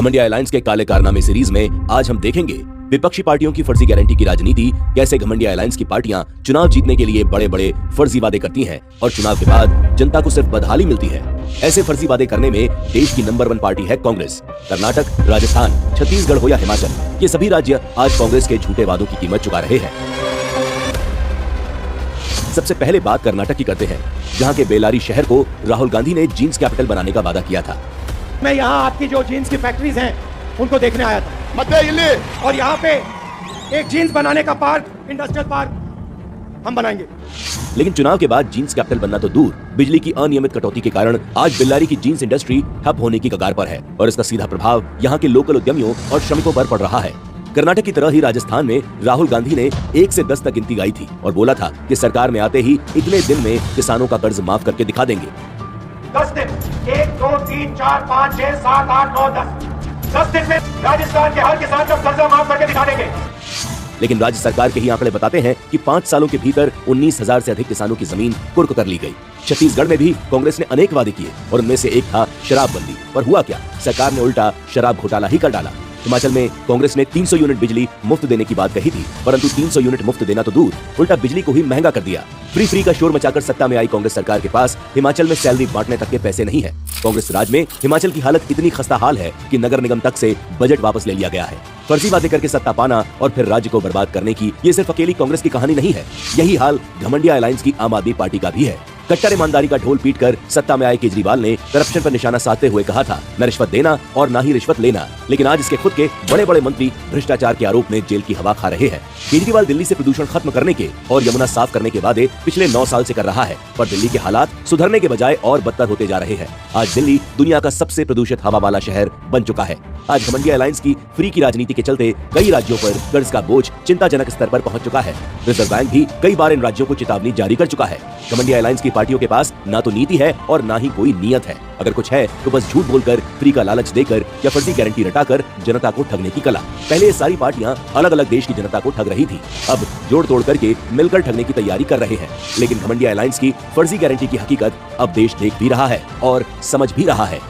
घमंडिया alliance के काले कारनामे सीरीज में आज हम देखेंगे विपक्षी पार्टियों की फर्जी गारंटी की राजनीति, कैसे घमंडिया अलायंस की पार्टियां चुनाव जीतने के लिए बड़े बड़े फर्जी वादे करती हैं और चुनाव के बाद जनता को सिर्फ बदहाली मिलती है। ऐसे फर्जी वादे करने में देश की नंबर 1 पार्टी है कांग्रेस। कर्नाटक, राजस्थान, छत्तीसगढ़ हो या हिमाचल, ये सभी राज्य आज कांग्रेस के झूठे वादों की कीमत चुका रहे हैं। सबसे पहले बात कर्नाटक की करते हैं, जहां के बेलारी शहर को राहुल गांधी ने जीन्स कैपिटल बनाने का वादा किया था। मैं यहाँ आपकी जो जीन्स की फैक्ट्रीज हैं उनको देखने आया था और यहाँ पे एक जीन्स बनाने का पार्क, इंडस्ट्रियल पार्क हम बनाएंगे। लेकिन चुनाव के बाद जीन्स कैपिटल बनना तो दूर, बिजली की अनियमित कटौती के कारण आज बेल्लारी की जीन्स इंडस्ट्री ठप होने की कगार पर है और इसका सीधा प्रभाव यहाँ के लोकल उद्यमियों और श्रमिकों पर पड़ रहा है। कर्नाटक की तरह ही राजस्थान में राहुल गांधी ने 1 से 10 तक गिनती गाई थी और बोला था कि सरकार में आते ही इतने दिन में किसानों का कर्ज माफ करके दिखा देंगे। 10 दिन, 1 2 3 4 5 6 7 8 9 10 दिन में राजस्थान के हर किसान का कर्जा माफ करके दिखा देंगे। लेकिन राज्य सरकार के ही आंकड़े बताते हैं कि 5 सालों के भीतर 19,000 से अधिक किसानों की जमीन कुर्क कर ली गई। छत्तीसगढ़ में भी कांग्रेस ने अनेक वादे किए और उनमें से एक था शराबबंदी, पर हुआ क्या, सरकार ने उल्टा शराब घोटाला ही कर डाला। हिमाचल में कांग्रेस ने 300 यूनिट बिजली मुफ्त देने की बात कही थी, परंतु 300 यूनिट मुफ्त देना तो दूर, उल्टा बिजली को ही महंगा कर दिया। फ्री का शोर मचाकर सत्ता में आई कांग्रेस सरकार के पास हिमाचल में सैलरी बांटने तक के पैसे नहीं है। कांग्रेस राज में हिमाचल की हालत इतनी खस्ता हाल है कि नगर निगम तक से बजट वापस ले लिया गया है। फर्जी वादे करके सत्ता पाना और फिर राज्य को बर्बाद करने की ये सिर्फ अकेली कांग्रेस की कहानी नहीं है, यही हाल घमंडिया अलायंस की आम आदमी पार्टी का भी है। कट्टर ईमानदारी का ढोल पीटकर सत्ता में आए केजरीवाल ने करप्शन पर निशाना साधते हुए कहा था, न रिश्वत देना और न ही रिश्वत लेना। लेकिन आज इसके खुद के बड़े बड़े मंत्री भ्रष्टाचार के आरोप में जेल की हवा खा रहे हैं। केजरीवाल दिल्ली से प्रदूषण खत्म करने के और यमुना साफ करने के वादे पिछले 9 साल से कर रहा है, पर दिल्ली के हालात सुधरने के बजाय और बदतर होते जा रहे हैं। आज दिल्ली दुनिया का सबसे प्रदूषित हवा वाला शहर बन चुका है। आज घमंडिया अलायंस की फ्री की राजनीति के चलते कई राज्यों पर कर्ज का बोझ चिंताजनक स्तर पर पहुंच चुका है। रिजर्व बैंक भी कई बार इन राज्यों को चेतावनी जारी कर चुका है। घमंडिया अलायंस की पार्टियों के पास ना तो नीति है और ना ही कोई नियत है। अगर कुछ है तो बस झूठ बोलकर, फ्री का लालच देकर या फर्जी गारंटी रटाकर जनता को ठगने की कला। पहले ये सारी पार्टियां अलग अलग देश की जनता को ठग रही थी, अब जोड़ तोड़ करके मिलकर ठगने की तैयारी कर रहे हैं। लेकिन घमंडिया अलायंस की फर्जी गारंटी की हकीकत अब देश देख भी रहा है और समझ भी रहा है।